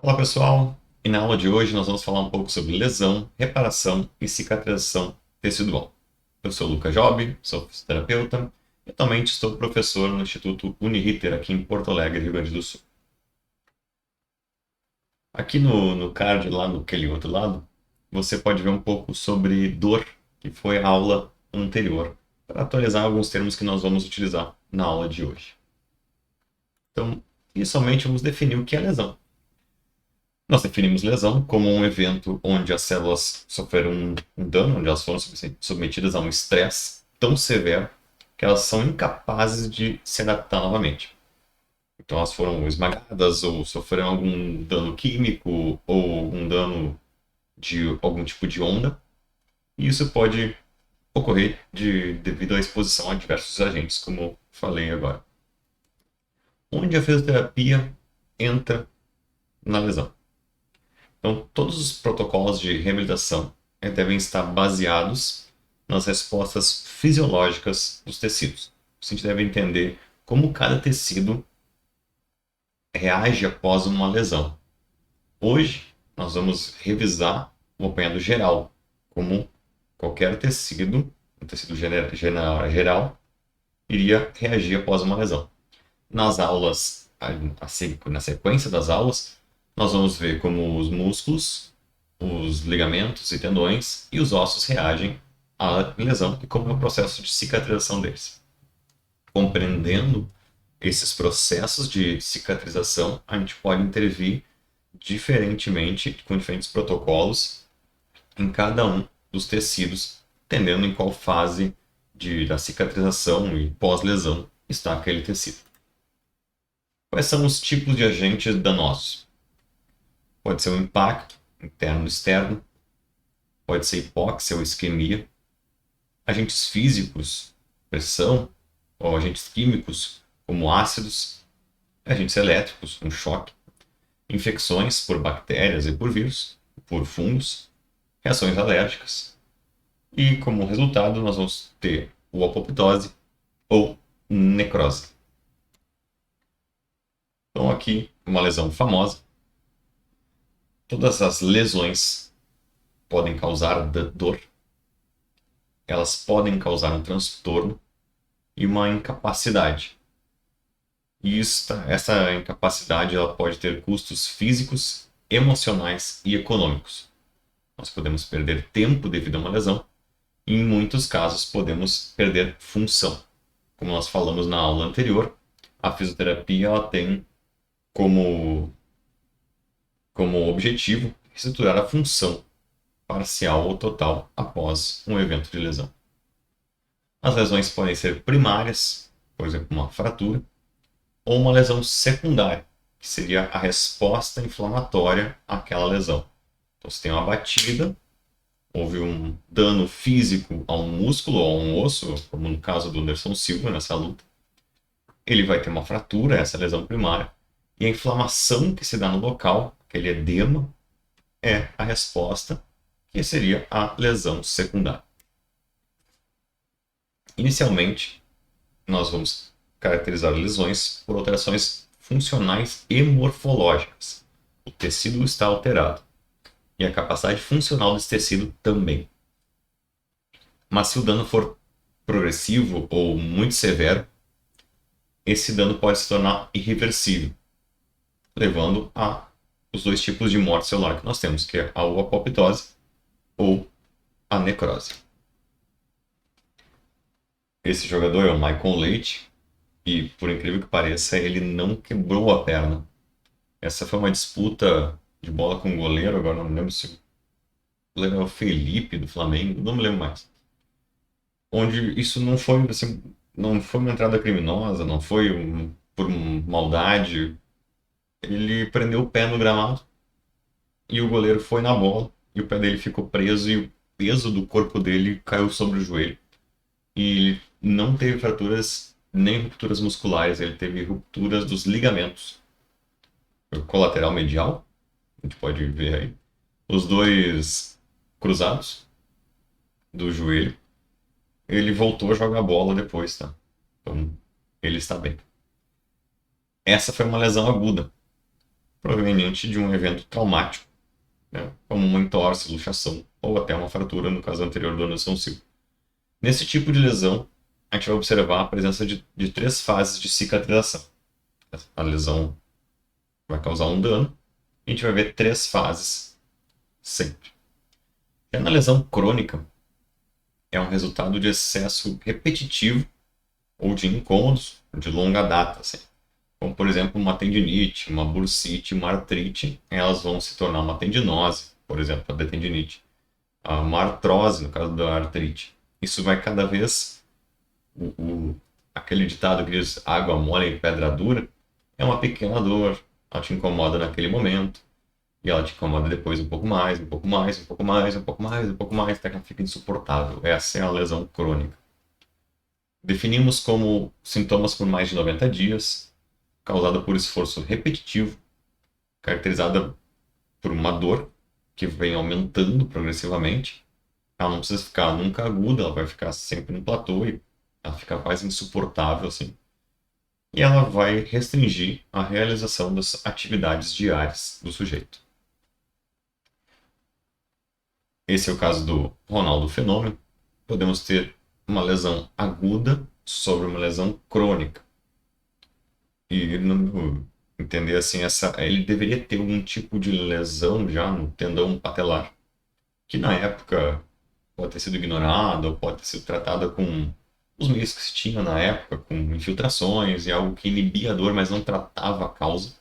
Olá pessoal, e na aula de hoje nós vamos falar um pouco sobre lesão, reparação e cicatrização tecidual. Eu sou o Lucas Job, sou fisioterapeuta e atualmente estou professor no Instituto Uniriter aqui em Porto Alegre, Rio Grande do Sul. Aqui no card, lá naquele outro lado, você pode ver um pouco sobre dor, que foi a aula anterior, para atualizar alguns termos que nós vamos utilizar na aula de hoje. Então, inicialmente vamos definir o que é lesão. Nós definimos lesão como um evento onde as células sofreram um dano, onde elas foram submetidas a um estresse tão severo que elas são incapazes de se adaptar novamente. Então elas foram esmagadas ou sofreram algum dano químico ou algum dano de algum tipo de onda. E isso pode ocorrer devido à exposição a diversos agentes, como falei agora. Onde a fisioterapia entra na lesão? Então, todos os protocolos de reabilitação devem estar baseados nas respostas fisiológicas dos tecidos. A gente deve entender como cada tecido reage após uma lesão. Hoje, nós vamos revisar o apanhado geral, como qualquer tecido, um tecido geral, iria reagir após uma lesão. Nas aulas, na sequência das aulas, nós vamos ver como os músculos, os ligamentos e tendões e os ossos reagem à lesão e como é o processo de cicatrização deles. Compreendendo esses processos de cicatrização, a gente pode intervir diferentemente, com diferentes protocolos, em cada um dos tecidos, entendendo em qual fase da cicatrização e pós-lesão está aquele tecido. Quais são os tipos de agentes danosos? Pode ser o impacto interno e externo, pode ser hipóxia ou isquemia, agentes físicos, pressão, ou agentes químicos, como ácidos, agentes elétricos, um choque, infecções por bactérias e por vírus, por fungos, reações alérgicas, e como resultado nós vamos ter o apoptose ou necrose. Então aqui uma lesão famosa. Todas as lesões podem causar dor, elas podem causar um transtorno e uma incapacidade. E essa incapacidade ela pode ter custos físicos, emocionais e econômicos. Nós podemos perder tempo devido a uma lesão e, em muitos casos, podemos perder função. Como nós falamos na aula anterior, a fisioterapia ela tem como objetivo reestruturar a função parcial ou total após um evento de lesão. As lesões podem ser primárias, por exemplo, uma fratura, ou uma lesão secundária, que seria a resposta inflamatória àquela lesão. Então, se tem uma batida, houve um dano físico a um músculo ou a um osso, como no caso do Anderson Silva nessa luta, ele vai ter uma fratura, essa lesão primária, e a inflamação que se dá no local, aquele edema, é a resposta, que seria a lesão secundária. Inicialmente, nós vamos caracterizar lesões por alterações funcionais e morfológicas. O tecido está alterado e a capacidade funcional desse tecido também. Mas se o dano for progressivo ou muito severo, esse dano pode se tornar irreversível, levando a os dois tipos de morte celular que nós temos, que é a apoptose ou a necrose. Esse jogador é o Michael Leite e, por incrível que pareça, ele não quebrou a perna. Essa foi uma disputa de bola com o goleiro, agora não me lembro se o goleiro é o Felipe do Flamengo, não me lembro mais. Onde isso não foi assim, não foi uma entrada criminosa, não foi por maldade. Ele prendeu o pé no gramado e o goleiro foi na bola e o pé dele ficou preso e o peso do corpo dele caiu sobre o joelho. E ele não teve fraturas nem rupturas musculares, ele teve rupturas dos ligamentos. O colateral medial, a gente pode ver aí, os dois cruzados do joelho. Ele voltou a jogar bola depois, tá? Então, ele está bem. Essa foi uma lesão aguda. proveniente de um evento traumático, né, como uma entorse, luxação ou até uma fratura, no caso anterior do Anderson Silva. Nesse tipo de lesão, a gente vai observar a presença de três fases de cicatrização. A lesão vai causar um dano, e a gente vai ver três fases sempre. Já na lesão crônica, é um resultado de excesso repetitivo ou de incômodos de longa data, assim. Como, por exemplo, uma tendinite, uma bursite, uma artrite, elas vão se tornar uma tendinose, por exemplo, a da tendinite. Uma artrose, no caso da artrite. Isso vai cada vez... aquele ditado que diz água mole e pedra dura, é uma pequena dor, ela te incomoda naquele momento, e ela te incomoda depois um pouco mais, um pouco mais, um pouco mais, um pouco mais, um pouco mais, até que ela fica insuportável. Essa é a lesão crônica. Definimos como sintomas por mais de 90 dias, causada por esforço repetitivo, caracterizada por uma dor que vem aumentando progressivamente. Ela não precisa ficar nunca aguda, ela vai ficar sempre no platô e ela fica quase insuportável assim. E ela vai restringir a realização das atividades diárias do sujeito. Esse é o caso do Ronaldo Fenômeno. Podemos ter uma lesão aguda sobre uma lesão crônica. E entender assim, ele deveria ter algum tipo de lesão já no tendão patelar, que na época pode ter sido ignorada ou pode ter sido tratada com os meios que se tinha na época, com infiltrações e algo que inibia a dor, mas não tratava a causa,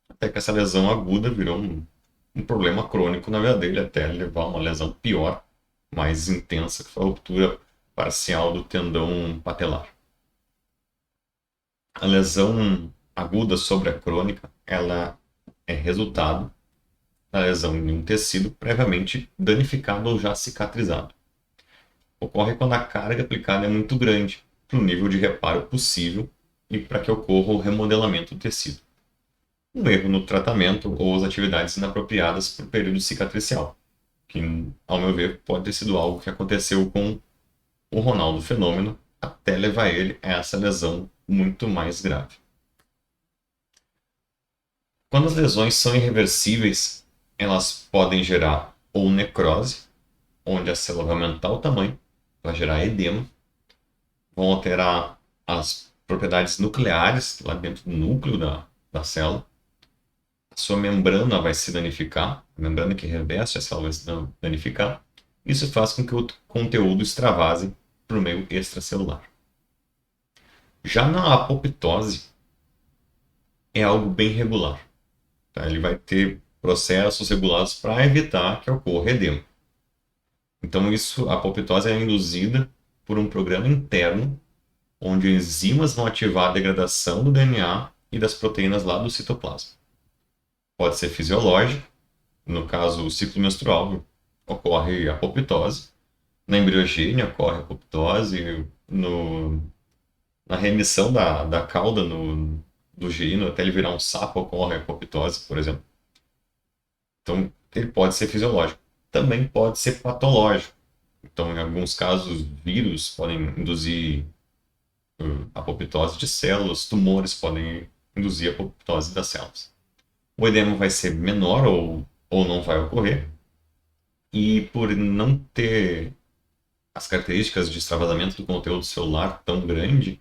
até que essa lesão aguda virou um problema crônico na vida dele, até levar a uma lesão pior, mais intensa, que foi a ruptura parcial do tendão patelar. A lesão aguda sobre a crônica, ela é resultado da lesão em um tecido previamente danificado ou já cicatrizado. Ocorre quando a carga aplicada é muito grande para o nível de reparo possível e para que ocorra o remodelamento do tecido. Um erro no tratamento ou as atividades inapropriadas para o período cicatricial, que, ao meu ver, pode ter sido algo que aconteceu com o Ronaldo Fenômeno até levar ele a essa lesão muito mais grave. Quando as lesões são irreversíveis, elas podem gerar ou necrose, onde a célula vai aumentar o tamanho, vai gerar edema, vão alterar as propriedades nucleares lá dentro do núcleo da célula. A sua membrana vai se danificar, a membrana que reveste a célula vai se danificar. Isso faz com que o conteúdo extravase para o meio extracelular. Já na apoptose, é algo bem regular. Tá? Ele vai ter processos regulados para evitar que ocorra edema. Então, a apoptose é induzida por um programa interno, onde enzimas vão ativar a degradação do DNA e das proteínas lá do citoplasma. Pode ser fisiológico, no caso, o ciclo menstrual, ocorre apoptose. Na embriogênia ocorre apoptose. Na remissão da cauda do girino, até ele virar um sapo, ocorre apoptose, por exemplo. Então, ele pode ser fisiológico. Também pode ser patológico. Então, em alguns casos, vírus podem induzir apoptose de células, tumores podem induzir apoptose das células. O edema vai ser menor ou não vai ocorrer. E por não ter as características de extravasamento do conteúdo celular tão grande,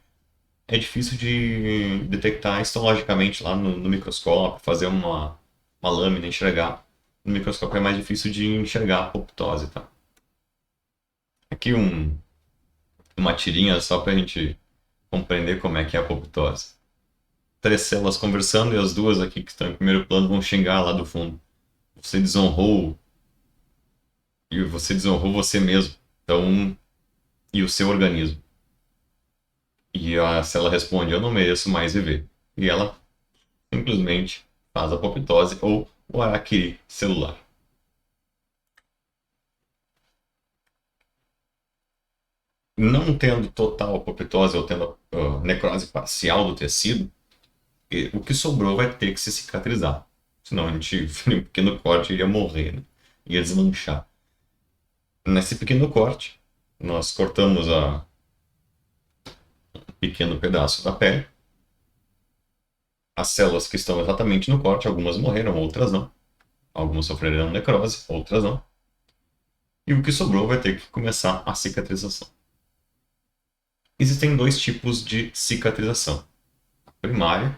é difícil de detectar histologicamente lá no microscópio, fazer uma lâmina, enxergar. No microscópio é mais difícil de enxergar a apoptose, tá? Aqui uma tirinha só para a gente compreender como é que é a apoptose. Três células conversando e as duas aqui que estão em primeiro plano vão xingar lá do fundo. Você desonrou e você desonrou você mesmo. Então, e o seu organismo. E a célula responde, eu não mereço mais viver. E ela simplesmente faz a apoptose ou o harakiri celular. Não tendo total apoptose ou tendo necrose parcial do tecido, o que sobrou vai ter que se cicatrizar. Senão a gente, em um pequeno corte, iria morrer, né? Ia desmanchar. Nesse pequeno corte, nós cortamos um pequeno pedaço da pele as células que estão exatamente no corte, algumas morreram, outras não. Algumas sofrerão necrose, outras não. E o que sobrou vai ter que começar a cicatrização. Existem dois tipos de cicatrização. A primária,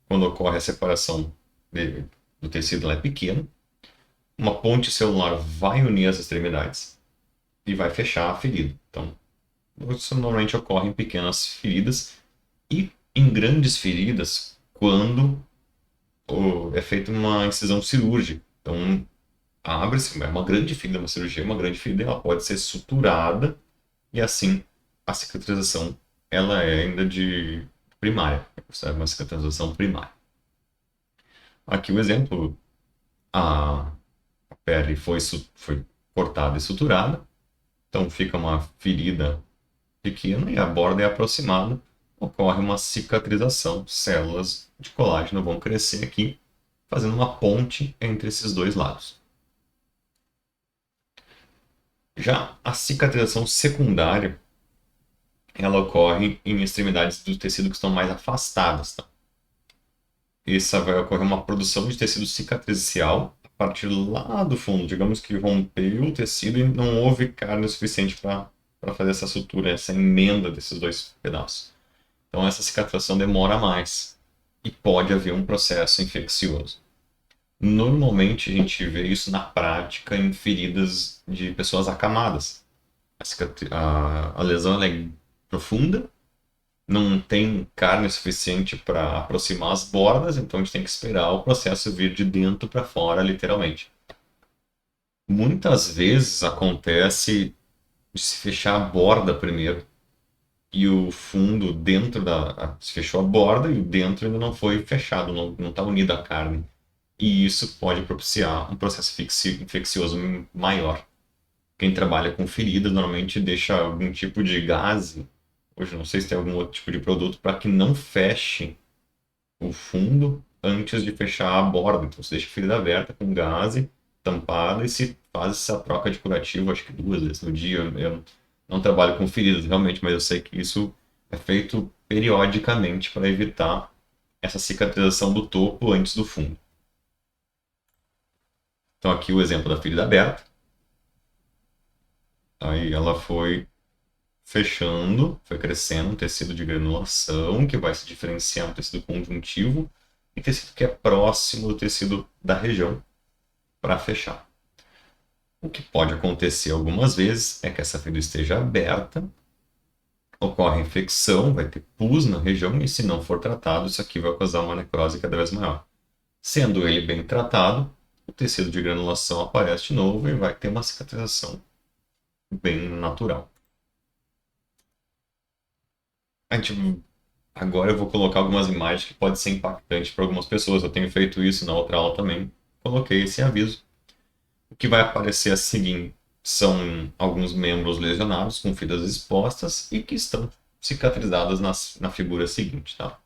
quando ocorre a separação do tecido, ela é pequena. Uma ponte celular vai unir as extremidades e vai fechar a ferida. Então, isso normalmente ocorre em pequenas feridas e em grandes feridas quando é feita uma incisão cirúrgica. Então, abre-se, é uma grande ferida, uma cirurgia, uma grande ferida, ela pode ser suturada e assim a cicatrização ela é ainda de primária, é considerada uma cicatrização primária. Aqui o exemplo, a pele foi cortada e suturada, então fica uma ferida pequena e a borda é aproximada, ocorre uma cicatrização, células de colágeno vão crescer aqui, fazendo uma ponte entre esses dois lados. Já a cicatrização secundária, ela ocorre em extremidades do tecido que estão mais afastadas. Tá? Essa vai ocorrer uma produção de tecido cicatricial a partir lá do fundo. Digamos que rompeu o tecido e não houve carne suficiente para fazer essa sutura, essa emenda desses dois pedaços. Então essa cicatrização demora mais e pode haver um processo infeccioso. Normalmente a gente vê isso na prática em feridas de pessoas acamadas. A lesão é profunda, não tem carne suficiente para aproximar as bordas, então a gente tem que esperar o processo vir de dentro para fora, literalmente. Muitas vezes acontece de se fechar a borda primeiro e o fundo dentro se fechou a borda e o dentro ainda não foi fechado, não está unida a carne. E isso pode propiciar um processo infeccioso maior. Quem trabalha com feridas normalmente deixa algum tipo de gaze. Hoje não sei se tem algum outro tipo de produto para que não feche o fundo antes de fechar a borda. Então você deixa a ferida aberta com gaze, tampada e se faz essa troca de curativo, acho que 2 vezes no dia. Eu não trabalho com feridas realmente, mas eu sei que isso é feito periodicamente para evitar essa cicatrização do topo antes do fundo. Então aqui o exemplo da ferida aberta. Aí ela foi fechando, foi crescendo um tecido de granulação que vai se diferenciar do tecido conjuntivo e tecido que é próximo do tecido da região para fechar. O que pode acontecer algumas vezes é que essa ferida esteja aberta, ocorre infecção, vai ter pus na região e se não for tratado, isso aqui vai causar uma necrose cada vez maior. Sendo ele bem tratado, o tecido de granulação aparece de novo e vai ter uma cicatrização bem natural. Agora eu vou colocar algumas imagens que podem ser impactantes para algumas pessoas. Eu tenho feito isso na outra aula também. Coloquei esse aviso. O que vai aparecer a seguir são alguns membros lesionados com feridas expostas e que estão cicatrizadas na figura seguinte, tá?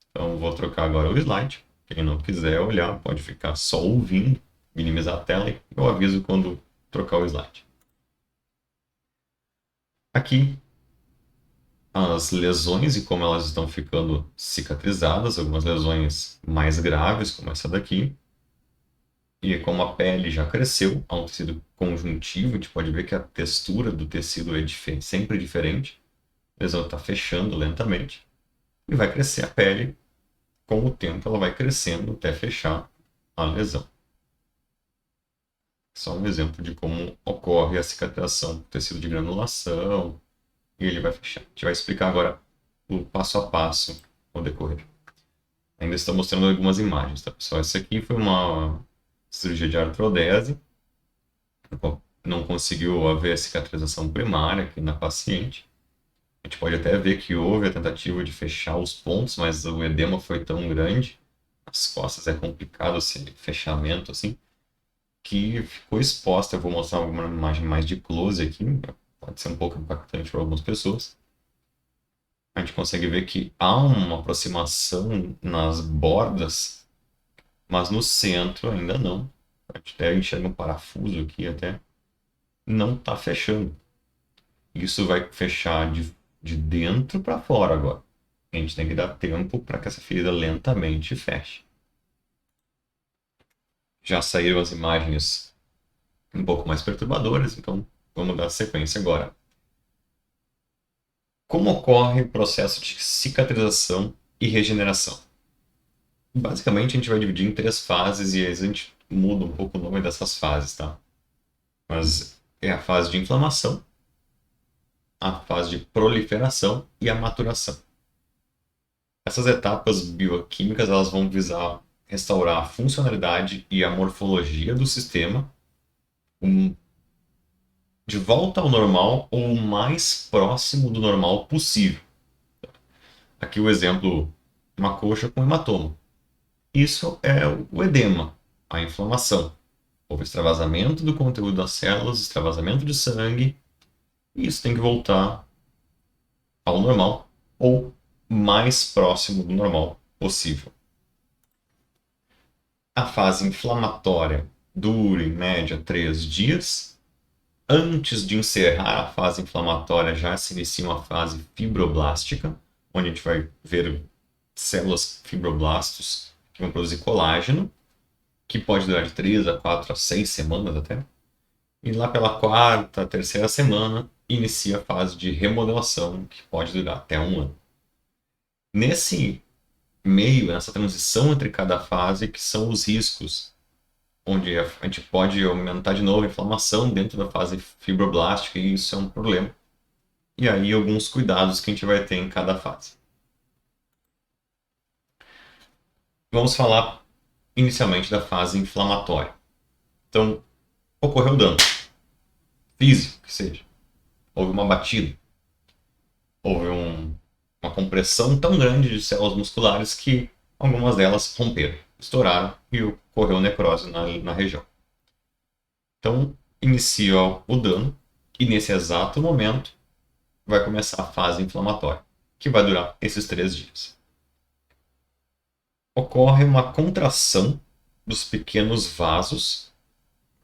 Então vou trocar agora o slide. Quem não quiser olhar pode ficar só ouvindo, minimizar a tela e eu aviso quando trocar o slide. Aqui as lesões e como elas estão ficando cicatrizadas, algumas lesões mais graves, como essa daqui. E como a pele já cresceu, há um tecido conjuntivo, a gente pode ver que a textura do tecido é sempre diferente. A lesão está fechando lentamente e vai crescer a pele. Com o tempo, ela vai crescendo até fechar a lesão. Só um exemplo de como ocorre a cicatrização do tecido de granulação e ele vai fechar. A gente vai explicar agora o passo a passo ao decorrer. Ainda estou mostrando algumas imagens, tá, pessoal? Essa aqui foi uma cirurgia de artrodese. Não conseguiu haver cicatrização primária aqui na paciente. A gente pode até ver que houve a tentativa de fechar os pontos, mas o edema foi tão grande, as costas é complicado esse fechamento assim, que ficou exposta. Eu vou mostrar alguma imagem mais de close aqui, pode ser um pouco impactante para algumas pessoas. A gente consegue ver que há uma aproximação nas bordas, mas no centro ainda não. A gente até enxerga um parafuso aqui até. Não está fechando. Isso vai fechar de dentro para fora agora. A gente tem que dar tempo para que essa ferida lentamente feche. Já saíram as imagens um pouco mais perturbadoras, então vamos dar sequência agora. Como ocorre o processo de cicatrização e regeneração? Basicamente, a gente vai dividir em 3 fases e a gente muda um pouco o nome dessas fases, tá? Mas é a fase de inflamação, a fase de proliferação e a maturação. Essas etapas bioquímicas elas vão visar restaurar a funcionalidade e a morfologia do sistema de volta ao normal ou o mais próximo do normal possível. Aqui o exemplo, uma coxa com hematoma. Isso é o edema, a inflamação. Houve extravasamento do conteúdo das células, extravasamento de sangue, e isso tem que voltar ao normal ou mais próximo do normal possível. A fase inflamatória dura em média 3 dias. Antes de encerrar a fase inflamatória, já se inicia uma fase fibroblástica, onde a gente vai ver células fibroblastos que vão produzir colágeno, que pode durar de 3 a 4 a 6 semanas até. E lá pela quarta, terceira semana, inicia a fase de remodelação, que pode durar até 1 ano. Nesse meio, nessa transição entre cada fase, que são os riscos, onde a gente pode aumentar de novo a inflamação dentro da fase fibroblástica, e isso é um problema. E aí, alguns cuidados que a gente vai ter em cada fase. Vamos falar inicialmente da fase inflamatória. Então, ocorreu dano físico, que seja. Houve uma batida. Houve uma compressão tão grande de células musculares que algumas delas romperam, estouraram e ocorreu necrose na região. Então, inicia o dano e nesse exato momento vai começar a fase inflamatória, que vai durar esses 3 dias. Ocorre uma contração dos pequenos vasos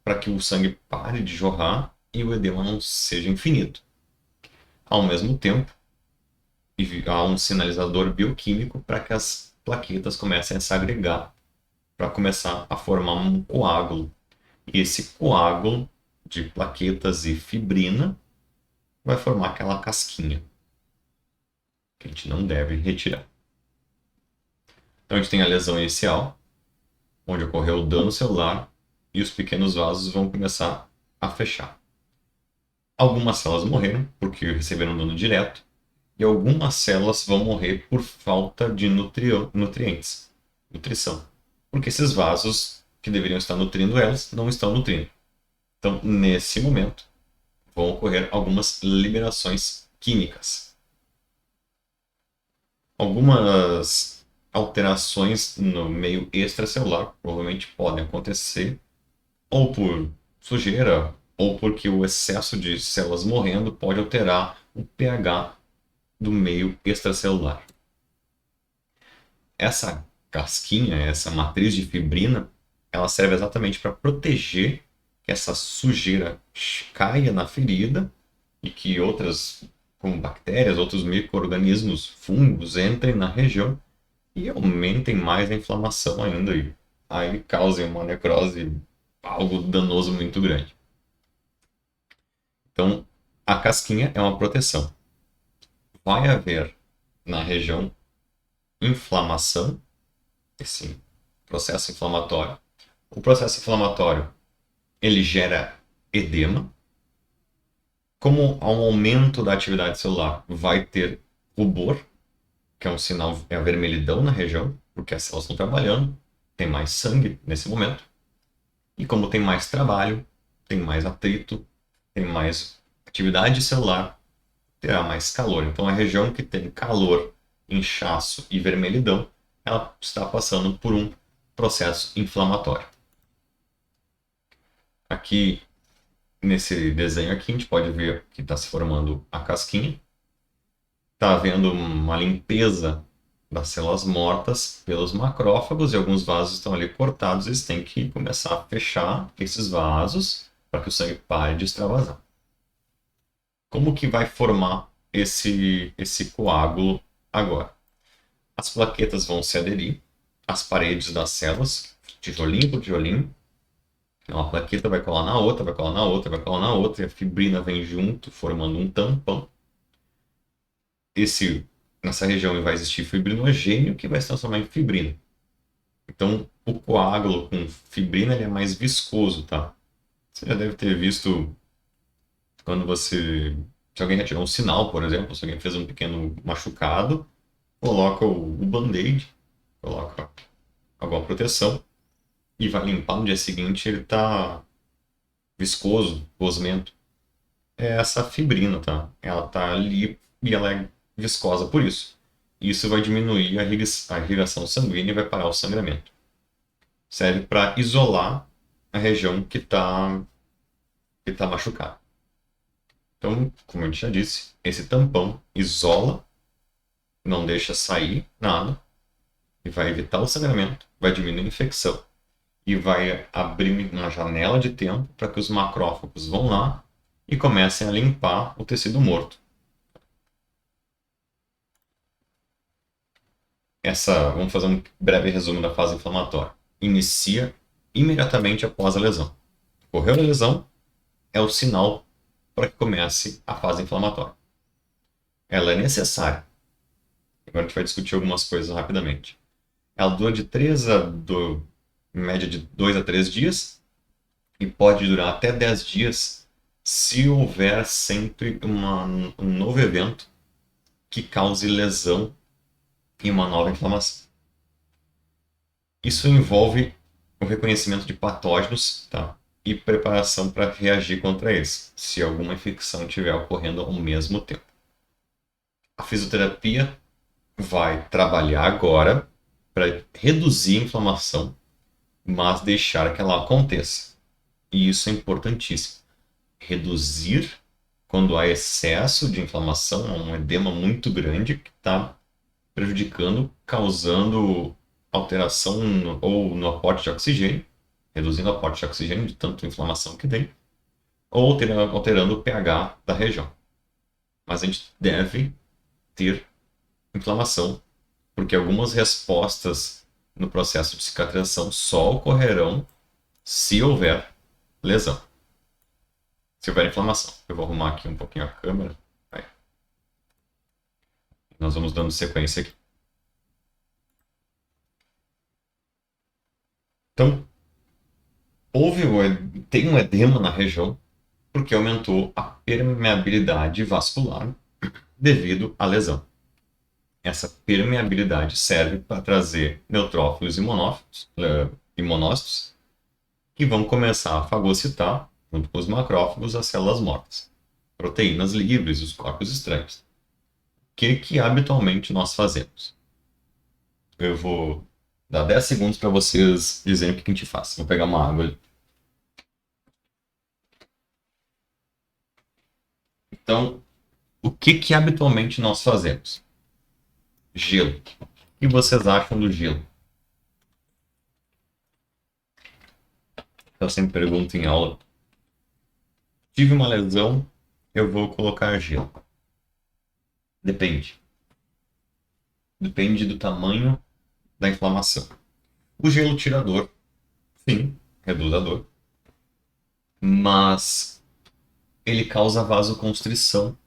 para que o sangue pare de jorrar e o edema não seja infinito. Ao mesmo tempo, há um sinalizador bioquímico para que as plaquetas comecem a se agregar, para começar a formar um coágulo. E esse coágulo de plaquetas e fibrina vai formar aquela casquinha, que a gente não deve retirar. Então a gente tem a lesão inicial, onde ocorreu o dano celular e os pequenos vasos vão começar a fechar. Algumas células morreram porque receberam dano direto, e algumas células vão morrer por falta de nutrientes, nutrição. Porque esses vasos que deveriam estar nutrindo elas não estão nutrindo. Então, nesse momento, vão ocorrer algumas liberações químicas. Algumas alterações no meio extracelular provavelmente podem acontecer ou por sujeira ou porque o excesso de células morrendo pode alterar o pH do meio extracelular. Essa casquinha, essa matriz de fibrina, ela serve exatamente para proteger que essa sujeira caia na ferida e que outras, como bactérias, outros micro-organismos, fungos, entrem na região e aumentem mais a inflamação ainda e aí causem uma necrose, algo danoso muito grande. Então, a casquinha é uma proteção. Vai haver na região inflamação, esse processo inflamatório. O processo inflamatório, ele gera edema. Como há um aumento da atividade celular, vai ter rubor, que é um sinal, é a vermelhidão na região, porque as células estão trabalhando, tem mais sangue nesse momento. E como tem mais trabalho, tem mais atrito, tem mais atividade celular, terá mais calor. Então a região que tem calor, inchaço e vermelhidão, ela está passando por um processo inflamatório. Aqui, nesse desenho aqui, a gente pode ver que está se formando a casquinha. Está havendo uma limpeza das células mortas pelos macrófagos e alguns vasos estão ali cortados. Eles têm que começar a fechar esses vasos para que o sangue pare de extravasar. Como que vai formar esse coágulo agora? As plaquetas vão se aderir às paredes das células, tijolinho por tijolinho. Uma plaqueta vai colar na outra, vai colar na outra, vai colar na outra, e a fibrina vem junto, formando um tampão. Nessa região vai existir fibrinogênio, que vai se transformar em fibrina. Então, o coágulo com fibrina ele é mais viscoso, tá? Você já deve ter visto quando se alguém retirar um sinal, por exemplo, se alguém fez um pequeno machucado, coloca o band-aid, coloca alguma proteção e vai limpar no dia seguinte, ele tá viscoso, gosmento. É essa fibrina, tá? Ela tá ali e ela é viscosa por isso. Isso vai diminuir a irrigação sanguínea e vai parar o sangramento. Serve para isolar a região que tá machucada. Então, como a gente já disse, esse tampão isola, não deixa sair nada e vai evitar o sangramento, vai diminuir a infecção e vai abrir uma janela de tempo para que os macrófagos vão lá e comecem a limpar o tecido morto. Vamos fazer um breve resumo da fase inflamatória. Inicia imediatamente após a lesão. Ocorreu a lesão, é o sinal para que comece a fase inflamatória. Ela é necessária. Agora a gente vai discutir algumas coisas rapidamente. Ela dura em média de 2 a 3 dias e pode durar até 10 dias se houver sempre um novo evento que cause lesão e uma nova inflamação. Isso envolve o reconhecimento de patógenos, tá? E preparação para reagir contra eles, se alguma infecção estiver ocorrendo ao mesmo tempo. A fisioterapia vai trabalhar agora para reduzir a inflamação, mas deixar que ela aconteça. E isso é importantíssimo. Reduzir quando há excesso de inflamação, um edema muito grande que está prejudicando, causando alteração ou no aporte de oxigênio, reduzindo o aporte de oxigênio de tanta inflamação que tem, ou alterando o pH da região. Mas a gente deve ter inflamação, porque algumas respostas no processo de cicatrização só ocorrerão se houver lesão. Se houver inflamação. Eu vou arrumar aqui um pouquinho a câmera. Aí. Nós vamos dando sequência aqui. Então, tem um edema na região porque aumentou a permeabilidade vascular devido à lesão. Essa permeabilidade serve para trazer neutrófilos e monócitos que vão começar a fagocitar, junto com os macrófagos, as células mortas, proteínas livres e os corpos estranhos. O que habitualmente nós fazemos? Eu vou dar 10 segundos para vocês dizerem o que a gente faz. Vou pegar uma água ali. Então, o que habitualmente nós fazemos? Gelo. O que vocês acham do gelo? Eu sempre pergunto em aula. Tive uma lesão, eu vou colocar gelo. Depende. Depende do tamanho da inflamação. O gelo tira a dor. Sim, reduz a dor. Mas ele causa vasoconstrição,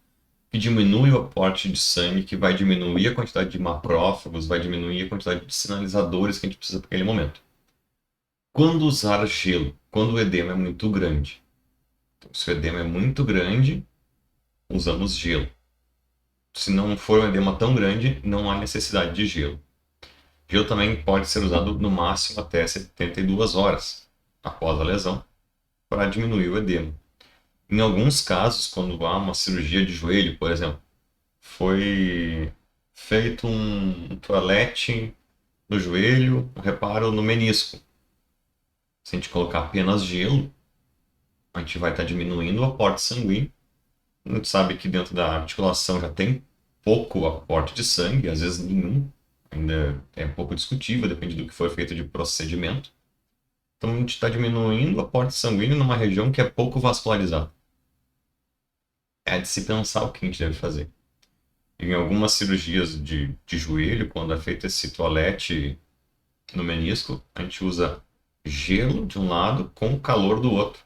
que diminui o aporte de sangue, que vai diminuir a quantidade de macrófagos, vai diminuir a quantidade de sinalizadores que a gente precisa para aquele momento. Quando usar gelo? Quando o edema é muito grande. Então, se o edema é muito grande, usamos gelo. Se não for um edema tão grande, não há necessidade de gelo. Gelo também pode ser usado no máximo até 72 horas após a lesão para diminuir o edema. Em alguns casos, quando há uma cirurgia de joelho, por exemplo, foi feito um toalete no joelho, um reparo no menisco. Se a gente colocar apenas gelo, a gente vai estar diminuindo o aporte sanguíneo. A gente sabe que dentro da articulação já tem pouco aporte de sangue, às vezes nenhum. Ainda é um pouco discutível, depende do que foi feito de procedimento. Então a gente está diminuindo o aporte sanguíneo numa região que é pouco vascularizada. É de se pensar o que a gente deve fazer. Em algumas cirurgias de joelho, quando é feito esse toalete no menisco, a gente usa gelo de um lado com calor do outro,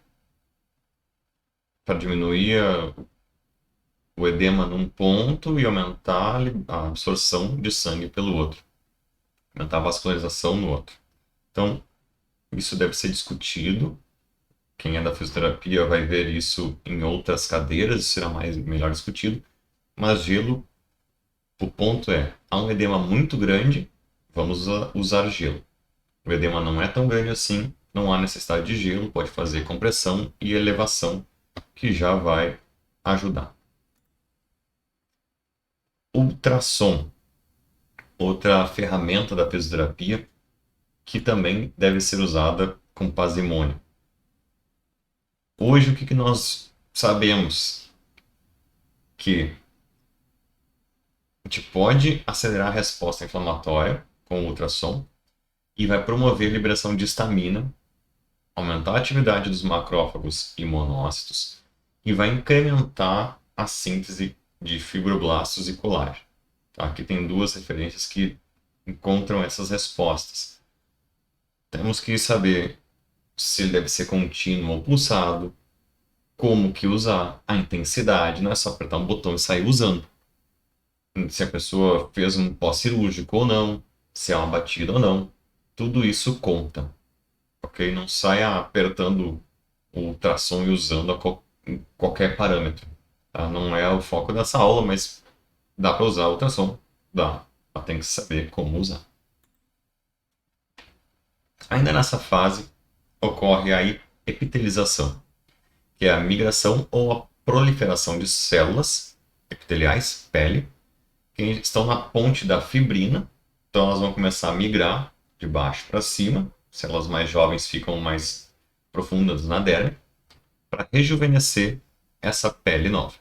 para diminuir o edema num ponto e aumentar a absorção de sangue pelo outro, aumentar a vascularização no outro. Então, isso deve ser discutido. Quem é da fisioterapia vai ver isso em outras cadeiras, será melhor discutido. Mas gelo, o ponto é, há um edema muito grande, vamos usar gelo. O edema não é tão grande assim, não há necessidade de gelo, pode fazer compressão e elevação, que já vai ajudar. Ultrassom, outra ferramenta da fisioterapia, que também deve ser usada com parcimônia. Hoje, o que nós sabemos? Que a gente pode acelerar a resposta inflamatória com o ultrassom e vai promover a liberação de histamina, aumentar a atividade dos macrófagos e monócitos e vai incrementar a síntese de fibroblastos e colágeno. Aqui tem duas referências que encontram essas respostas. Temos que saber se ele deve ser contínuo ou pulsado, como que usar, a intensidade, não é só apertar um botão e sair usando. Se a pessoa fez um pós-cirúrgico ou não, se é uma batida ou não, tudo isso conta. Ok? Não saia apertando o ultrassom e usando qualquer parâmetro. Tá? Não é o foco dessa aula, mas dá para usar o ultrassom, dá. Mas tem que saber como usar. Ainda nessa fase, ocorre a epitelização, que é a migração ou a proliferação de células epiteliais, pele, que estão na ponte da fibrina. Então elas vão começar a migrar de baixo para cima. Células mais jovens ficam mais profundas na derme, para rejuvenescer essa pele nova.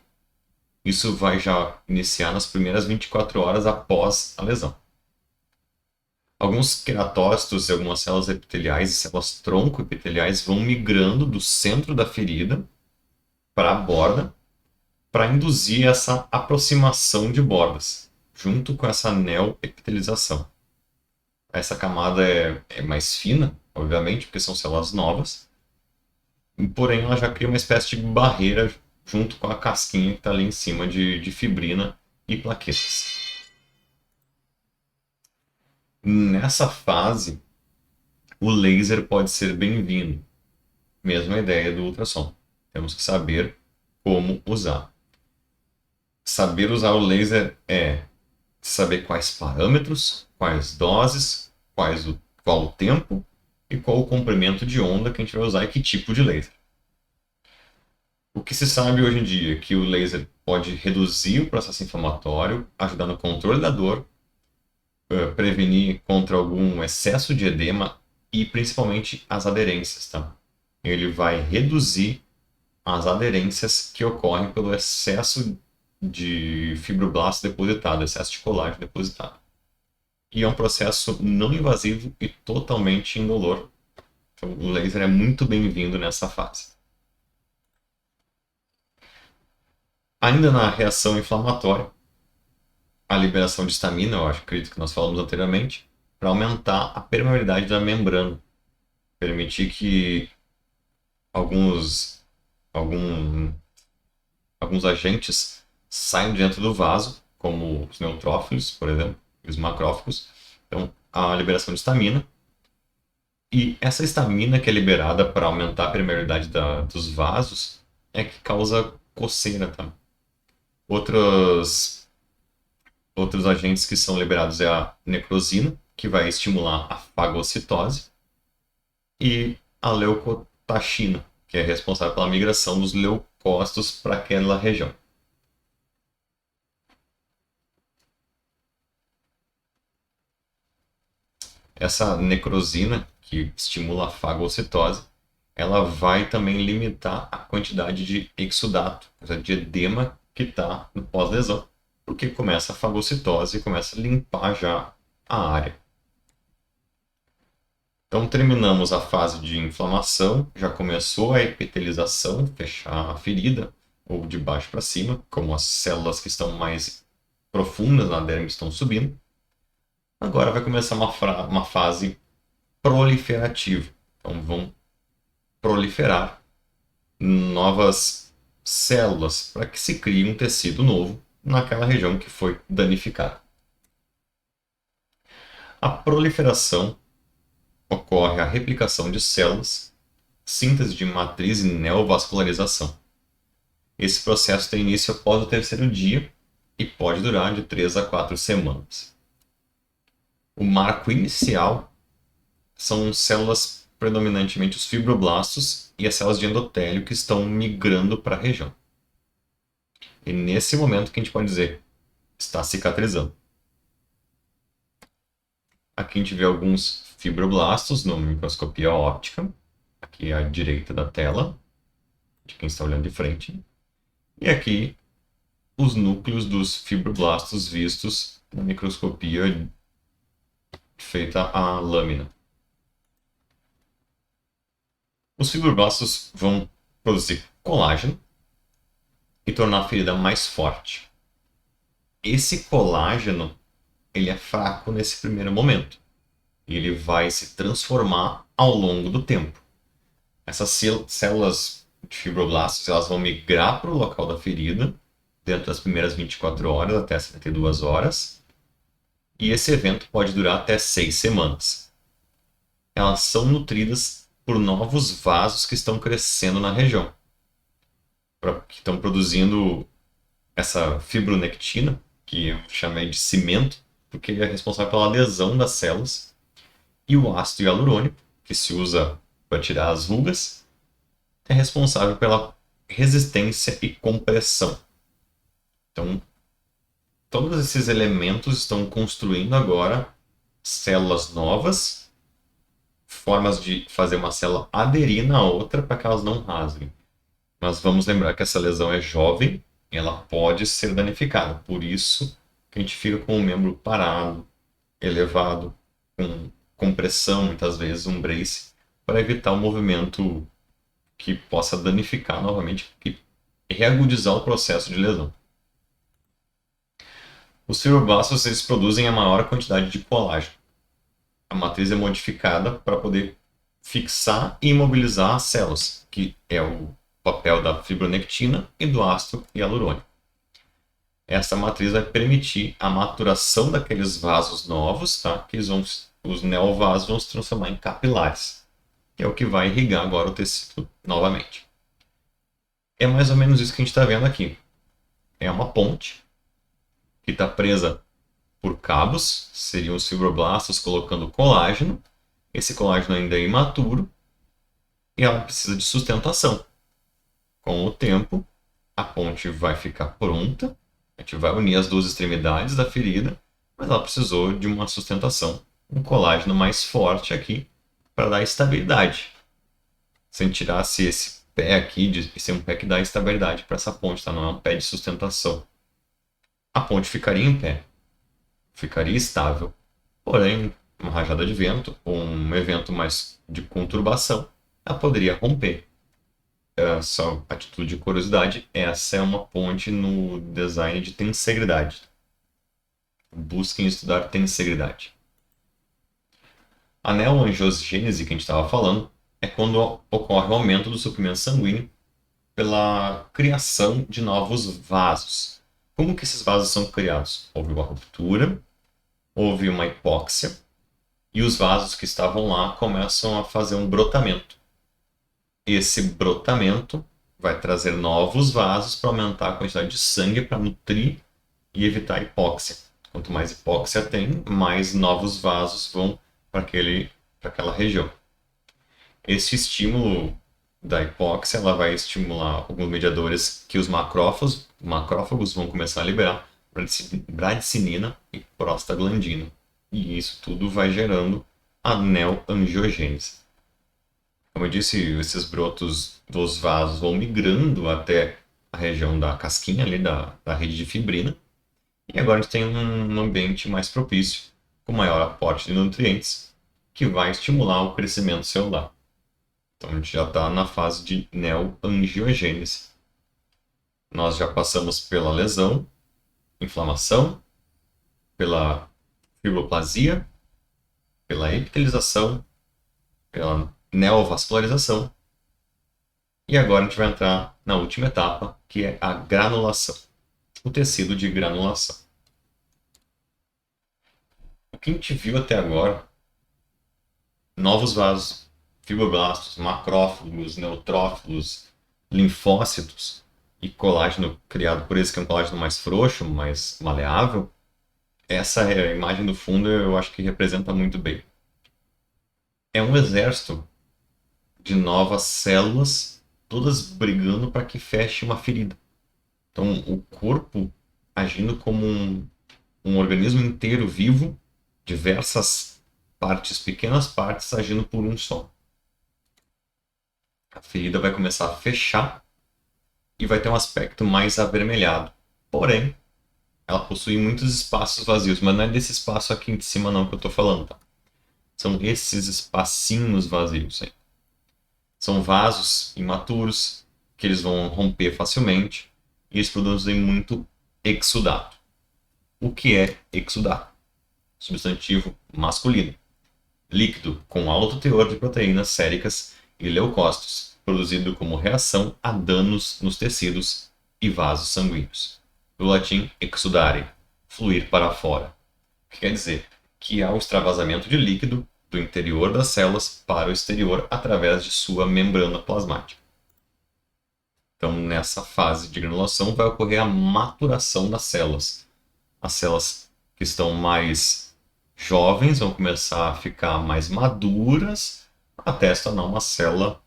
Isso vai já iniciar nas primeiras 24 horas após a lesão. Alguns queratócitos e algumas células epiteliais e células tronco epiteliais vão migrando do centro da ferida para a borda para induzir essa aproximação de bordas, junto com essa neoepitelização. Essa camada é mais fina, obviamente, porque são células novas, porém ela já cria uma espécie de barreira junto com a casquinha que está ali em cima de fibrina e plaquetas. Nessa fase, o laser pode ser bem-vindo. Mesma ideia do ultrassom. Temos que saber como usar. Saber usar o laser é saber quais parâmetros, quais doses, qual o tempo e qual o comprimento de onda que a gente vai usar e que tipo de laser. O que se sabe hoje em dia é que o laser pode reduzir o processo inflamatório, ajudar no controle da dor, prevenir contra algum excesso de edema e principalmente as aderências. Tá? Ele vai reduzir as aderências que ocorrem pelo excesso de fibroblasto depositado, excesso de colágeno depositado. E é um processo não invasivo e totalmente indolor. Então, o laser é muito bem-vindo nessa fase. Ainda na reação inflamatória, a liberação de histamina, eu acredito que nós falamos anteriormente, para aumentar a permeabilidade da membrana, permitir que alguns agentes saiam dentro do vaso, como os neutrófilos, por exemplo, e os macrófagos. Então, a liberação de histamina. E essa histamina que é liberada para aumentar a permeabilidade dos vasos é que causa coceira, tá? Outros agentes que são liberados é a necrosina, que vai estimular a fagocitose, e a leucotaxina, que é responsável pela migração dos leucócitos para aquela região. Essa necrosina, que estimula a fagocitose, ela vai também limitar a quantidade de exudato, de edema que está no pós-lesão, porque começa a fagocitose e começa a limpar já a área. Então terminamos a fase de inflamação, já começou a epitelização, fechar a ferida, ou de baixo para cima, como as células que estão mais profundas na derme estão subindo. Agora vai começar uma fase proliferativa. Então vão proliferar novas células para que se crie um tecido novo naquela região que foi danificada. A proliferação ocorre a replicação de células, síntese de matriz e neovascularização. Esse processo tem início após o terceiro dia e pode durar de 3 a 4 semanas. O marco inicial são células, predominantemente os fibroblastos e as células de endotélio que estão migrando para a região. E nesse momento que a gente pode dizer, está cicatrizando. Aqui a gente vê alguns fibroblastos na microscopia óptica, aqui à direita da tela, de quem está olhando de frente. E aqui os núcleos dos fibroblastos vistos na microscopia feita à lâmina. Os fibroblastos vão produzir colágeno e tornar a ferida mais forte. Esse colágeno ele é fraco nesse primeiro momento. Ele vai se transformar ao longo do tempo. Essas células de fibroblastos elas vão migrar para o local da ferida dentro das primeiras 24 horas até 72 horas. E esse evento pode durar até 6 semanas. Elas são nutridas por novos vasos que estão crescendo na região, que estão produzindo essa fibronectina, que eu chamei de cimento, porque ele é responsável pela adesão das células, e o ácido hialurônico, que se usa para tirar as rugas, é responsável pela resistência e compressão. Então, todos esses elementos estão construindo agora células novas, formas de fazer uma célula aderir na outra para que elas não rasguem. Mas vamos lembrar que essa lesão é jovem, ela pode ser danificada, por isso que a gente fica com o membro parado, elevado, com compressão, muitas vezes um brace, para evitar o movimento que possa danificar novamente e reagudizar o processo de lesão. Os fibroblastos eles produzem a maior quantidade de colágeno. A matriz é modificada para poder fixar e imobilizar as células, que é o papel da fibronectina e do ácido hialurônico. Essa matriz vai permitir a maturação daqueles vasos novos, tá? Que os neovasos vão se transformar em capilares, que é o que vai irrigar agora o tecido novamente. É mais ou menos isso que a gente está vendo aqui. É uma ponte que está presa por cabos, seriam os fibroblastos colocando colágeno. Esse colágeno ainda é imaturo e ela precisa de sustentação. Com o tempo, a ponte vai ficar pronta, a gente vai unir as duas extremidades da ferida, mas ela precisou de uma sustentação, um colágeno mais forte aqui para dar estabilidade. Se a gente tirasse esse pé aqui, esse é um pé que dá estabilidade para essa ponte, tá? Não é um pé de sustentação. A ponte ficaria em pé, ficaria estável, porém, uma rajada de vento ou um evento mais de conturbação, ela poderia romper. Só a título de curiosidade, essa é uma ponte no design de tensegridade. Busquem estudar tensegridade. A neoangiogênese que a gente estava falando é quando ocorre o aumento do suprimento sanguíneo pela criação de novos vasos. Como que esses vasos são criados? Houve uma ruptura, houve uma hipóxia, e os vasos que estavam lá começam a fazer um brotamento. Esse brotamento vai trazer novos vasos para aumentar a quantidade de sangue para nutrir e evitar a hipóxia. Quanto mais hipóxia tem, mais novos vasos vão para aquela região. Esse estímulo da hipóxia ela vai estimular alguns mediadores que os macrófagos vão começar a liberar, bradicinina e prostaglandina. E isso tudo vai gerando a neoangiogênese. Como eu disse, esses brotos dos vasos vão migrando até a região da casquinha ali da rede de fibrina. E agora a gente tem um ambiente mais propício, com maior aporte de nutrientes, que vai estimular o crescimento celular. Então a gente já está na fase de neoangiogênese. Nós já passamos pela lesão, inflamação, pela fibroplasia, pela epitelização, pela neovascularização. E agora a gente vai entrar na última etapa, que é a granulação, o tecido de granulação. O que a gente viu até agora, novos vasos, fibroblastos, macrófagos, neutrófilos, linfócitos e colágeno criado por esse que é um colágeno mais frouxo, mais maleável, essa imagem do fundo eu acho que representa muito bem. É um exército de novas células, todas brigando para que feche uma ferida. Então, o corpo agindo como um organismo inteiro vivo, diversas partes, pequenas partes agindo por um só. A ferida vai começar a fechar e vai ter um aspecto mais avermelhado. Porém, ela possui muitos espaços vazios, mas não é desse espaço aqui em cima não que eu estou falando, tá? São esses espacinhos vazios aí. São vasos imaturos que eles vão romper facilmente e eles produzem muito exudato. O que é exudato? Substantivo masculino. Líquido com alto teor de proteínas séricas e leucócitos, produzido como reação a danos nos tecidos e vasos sanguíneos. Do latim exudare, fluir para fora. O que quer dizer? Que há o extravasamento de líquido do interior das células para o exterior através de sua membrana plasmática. Então, nessa fase de granulação, vai ocorrer a maturação das células. As células que estão mais jovens vão começar a ficar mais maduras até se tornar uma célula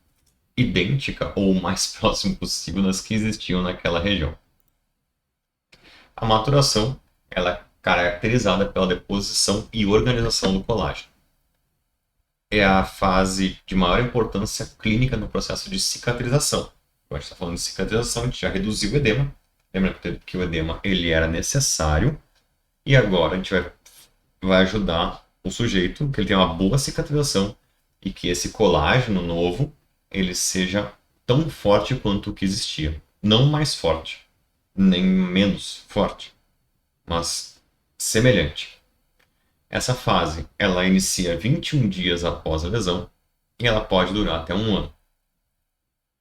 idêntica ou o mais próximo possível das que existiam naquela região. A maturação ela é caracterizada pela deposição e organização do colágeno. É a fase de maior importância clínica no processo de cicatrização. A gente está falando de cicatrização, a gente já reduziu o edema. Lembra que o edema ele era necessário. E agora a gente vai ajudar o sujeito que ele tenha uma boa cicatrização e que esse colágeno novo ele seja tão forte quanto o que existia. Não mais forte, nem menos forte, mas semelhante. Essa fase ela inicia 21 dias após a lesão e ela pode durar até um ano.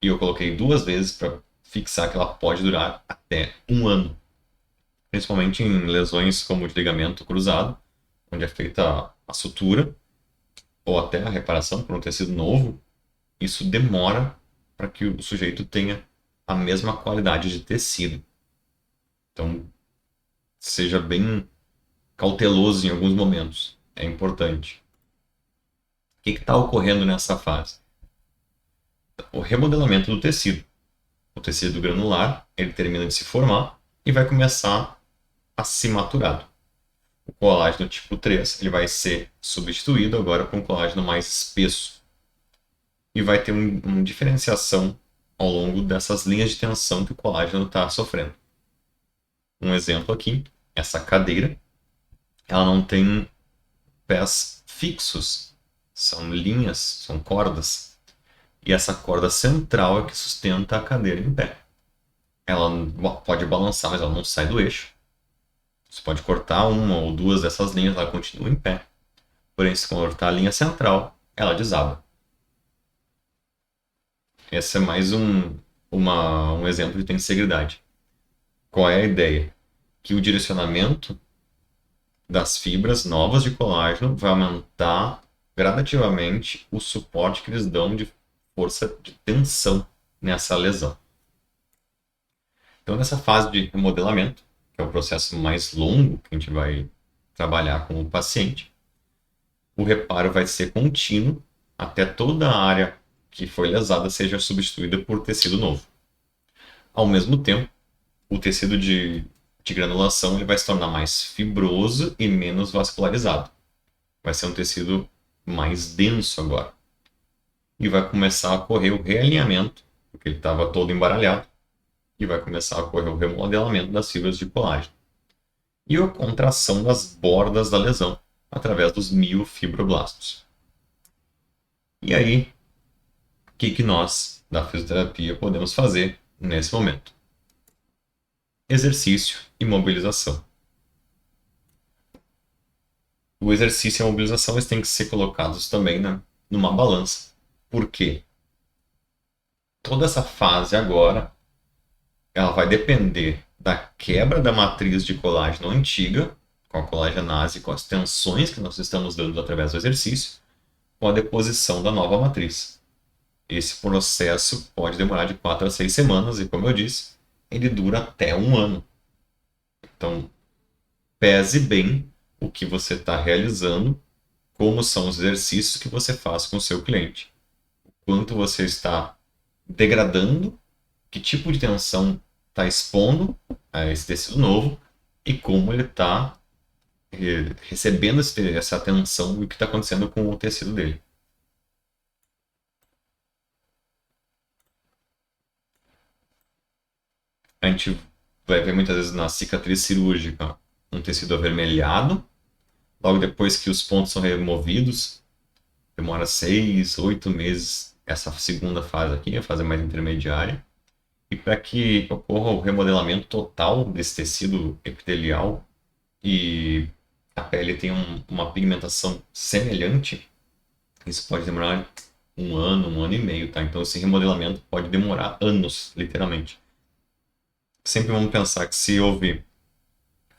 E eu coloquei 2 vezes para fixar que ela pode durar até um ano. Principalmente em lesões como de ligamento cruzado, onde é feita a sutura ou até a reparação por um tecido novo. Isso demora para que o sujeito tenha a mesma qualidade de tecido. Então, seja bem cauteloso em alguns momentos. É importante. O que está ocorrendo nessa fase? O remodelamento do tecido. O tecido granular, ele termina de se formar e vai começar a ser maturado. O colágeno tipo 3 ele vai ser substituído agora por um colágeno mais espesso. E vai ter uma diferenciação ao longo dessas linhas de tensão que o colágeno está sofrendo. Um exemplo aqui, essa cadeira, ela não tem pés fixos, são linhas, são cordas. E essa corda central é que sustenta a cadeira em pé. Ela pode balançar, mas ela não sai do eixo. Você pode cortar uma ou duas dessas linhas, ela continua em pé. Porém, se cortar a linha central, ela desaba. Esse é mais um exemplo de tensegridade. Qual é a ideia? Que o direcionamento das fibras novas de colágeno vai aumentar gradativamente o suporte que eles dão de força de tensão nessa lesão. Então, nessa fase de remodelamento, que é o processo mais longo que a gente vai trabalhar com o paciente, o reparo vai ser contínuo até toda a área que foi lesada seja substituída por tecido novo. Ao mesmo tempo, o tecido de granulação ele vai se tornar mais fibroso e menos vascularizado. Vai ser um tecido mais denso agora. E vai começar a ocorrer o realinhamento, porque ele estava todo embaralhado, e vai começar a ocorrer o remodelamento das fibras de colágeno. E a contração das bordas da lesão, através dos miofibroblastos. E aí, o que nós, da fisioterapia, podemos fazer nesse momento? Exercício e mobilização. O exercício e a mobilização eles têm que ser colocados também, né, numa balança. Por quê? Toda essa fase agora, ela vai depender da quebra da matriz de colágeno antiga, com a colagenase, com as tensões que nós estamos dando através do exercício, com a deposição da nova matriz. Esse processo pode demorar de 4 a 6 semanas e, como eu disse, ele dura até um ano. Então, pese bem o que você está realizando, como são os exercícios que você faz com o seu cliente. Quanto você está degradando, que tipo de tensão está expondo a esse tecido novo e como ele está recebendo essa tensão e o que está acontecendo com o tecido dele. A gente vai ver muitas vezes na cicatriz cirúrgica um tecido avermelhado, logo depois que os pontos são removidos, demora 6, 8 meses essa segunda fase aqui, a fase mais intermediária. E para que ocorra o remodelamento total desse tecido epitelial e a pele tenha uma pigmentação semelhante, isso pode demorar um ano e meio, tá? Então esse remodelamento pode demorar anos, literalmente. Sempre vamos pensar que se houve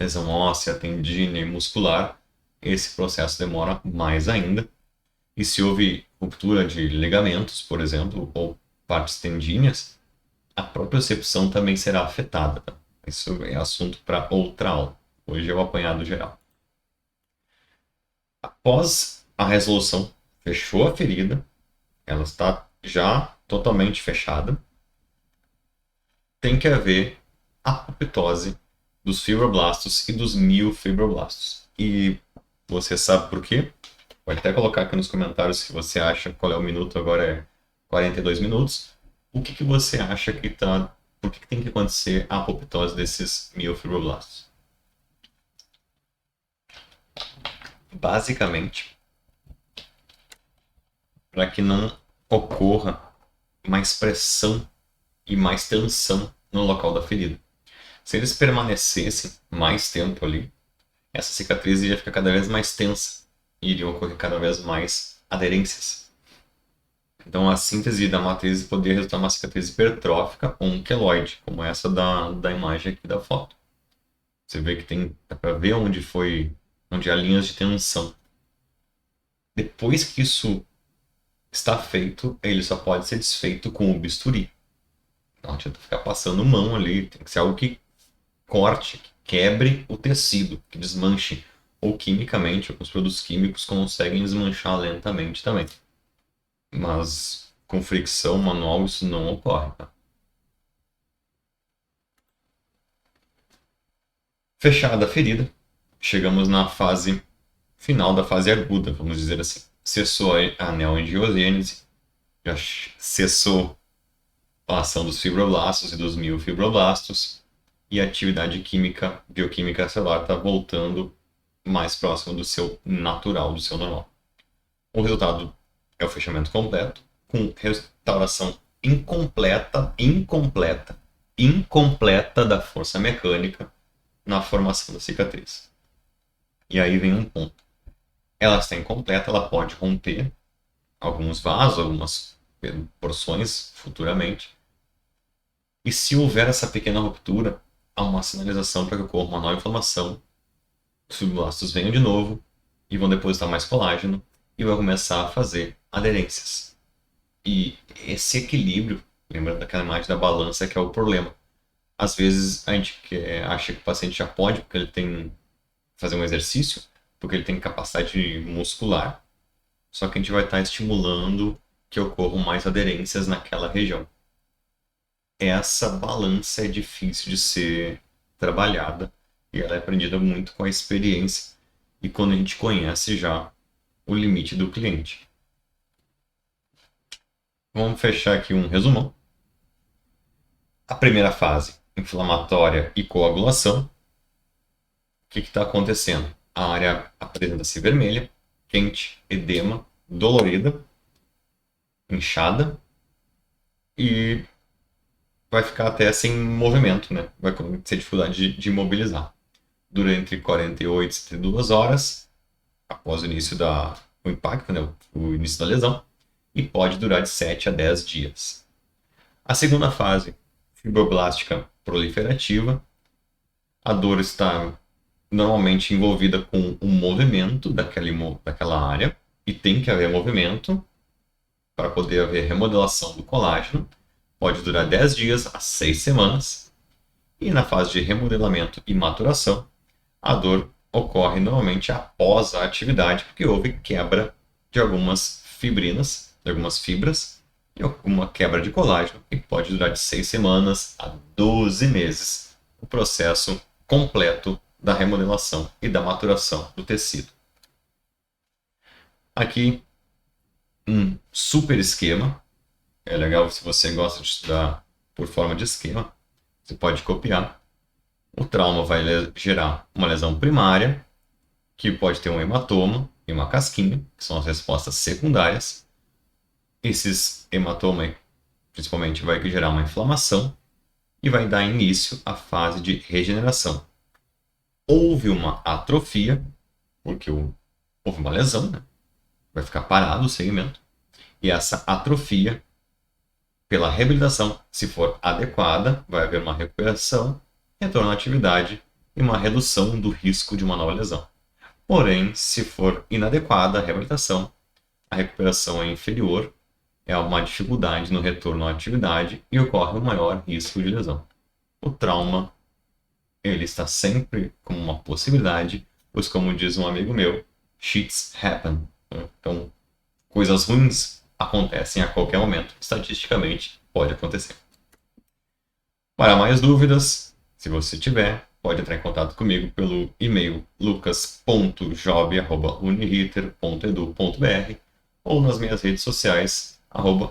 lesão óssea, tendínea e muscular, esse processo demora mais ainda. E se houve ruptura de ligamentos, por exemplo, ou partes tendíneas, a propriocepção também será afetada. Tá? Isso é assunto para outra aula. Hoje é o apanhado geral. Após a resolução, fechou a ferida, ela está já totalmente fechada, tem que haver apoptose dos fibroblastos e dos miofibroblastos. E você sabe por quê? Pode até colocar aqui nos comentários se você acha qual é o minuto, agora é 42 minutos. O que você acha que está... Por que tem que acontecer a apoptose desses miofibroblastos? Basicamente, para que não ocorra mais pressão e mais tensão no local da ferida. Se eles permanecessem mais tempo ali, essa cicatriz ia ficar cada vez mais tensa e iriam ocorrer cada vez mais aderências. Então a síntese da matriz poderia resultar uma cicatriz hipertrófica ou um queloide, como essa da imagem aqui da foto. Você vê que dá para ver onde há linhas de tensão. Depois que isso está feito, ele só pode ser desfeito com o bisturi. Não adianta ficar passando mão ali, tem que ser algo que corte, que quebre o tecido, que desmanche. Ou quimicamente, alguns produtos químicos conseguem desmanchar lentamente também. Mas com fricção manual isso não ocorre. Tá? Fechada a ferida, chegamos na fase final da fase aguda, vamos dizer assim. Cessou a neoangiogênese, já cessou a ação dos fibroblastos e dos miofibroblastos, e a atividade química, bioquímica celular está voltando mais próximo do seu natural, do seu normal. O resultado é o fechamento completo, com restauração incompleta da força mecânica na formação da cicatriz. E aí vem um ponto. Ela está incompleta, ela pode romper alguns vasos, algumas porções futuramente. E se houver essa pequena ruptura, há uma sinalização para que ocorra uma nova inflamação, os fibroblastos venham de novo e vão depositar mais colágeno e vai começar a fazer aderências. E esse equilíbrio, lembrando daquela imagem da balança, que é o problema. Às vezes a gente acha que o paciente já pode, porque ele tem fazer um exercício, porque ele tem capacidade muscular, só que a gente vai estar estimulando que ocorram mais aderências naquela região. Essa balança é difícil de ser trabalhada e ela é aprendida muito com a experiência e quando a gente conhece já o limite do cliente. Vamos fechar aqui um resumão. A primeira fase, inflamatória e coagulação. O que está acontecendo? A área apresenta-se vermelha, quente, edema, dolorida, inchada e vai ficar até sem movimento, né? Vai ter dificuldade de imobilizar. Dura entre 48 e 72 horas após o início o impacto, né, o início da lesão, e pode durar de 7 a 10 dias. A segunda fase, fibroblástica proliferativa, a dor está normalmente envolvida com o movimento daquela área, e tem que haver movimento para poder haver remodelação do colágeno. Pode durar 10 dias a 6 semanas. E na fase de remodelamento e maturação, a dor ocorre normalmente após a atividade, porque houve quebra de algumas fibrinas, de algumas fibras, e alguma quebra de colágeno, e pode durar de 6 semanas a 12 meses o processo completo da remodelação e da maturação do tecido. Aqui, um super esquema. É legal se você gosta de estudar por forma de esquema. Você pode copiar. O trauma vai gerar uma lesão primária, que pode ter um hematoma e uma casquinha, que são as respostas secundárias. Esses hematomas, principalmente, vai gerar uma inflamação e vai dar início à fase de regeneração. Houve uma atrofia, porque houve uma lesão, né? Vai ficar parado o segmento. E essa atrofia, pela reabilitação, se for adequada, vai haver uma recuperação, retorno à atividade e uma redução do risco de uma nova lesão. Porém, se for inadequada a reabilitação, a recuperação é inferior, é uma dificuldade no retorno à atividade e ocorre um maior risco de lesão. O trauma, ele está sempre como uma possibilidade, pois como diz um amigo meu, shits happen. Então, coisas ruins acontecem a qualquer momento, estatisticamente pode acontecer. Para mais dúvidas, se você tiver, pode entrar em contato comigo pelo e-mail lucas.job@uniriter.edu.br ou nas minhas redes sociais,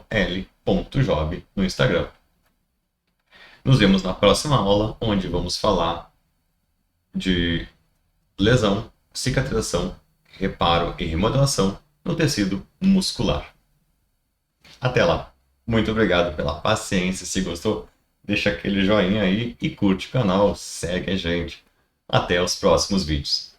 @l.job no Instagram. Nos vemos na próxima aula, onde vamos falar de lesão, cicatrização, reparo e remodelação no tecido muscular. Até lá. Muito obrigado pela paciência. Se gostou, deixa aquele joinha aí e curte o canal, segue a gente. Até os próximos vídeos.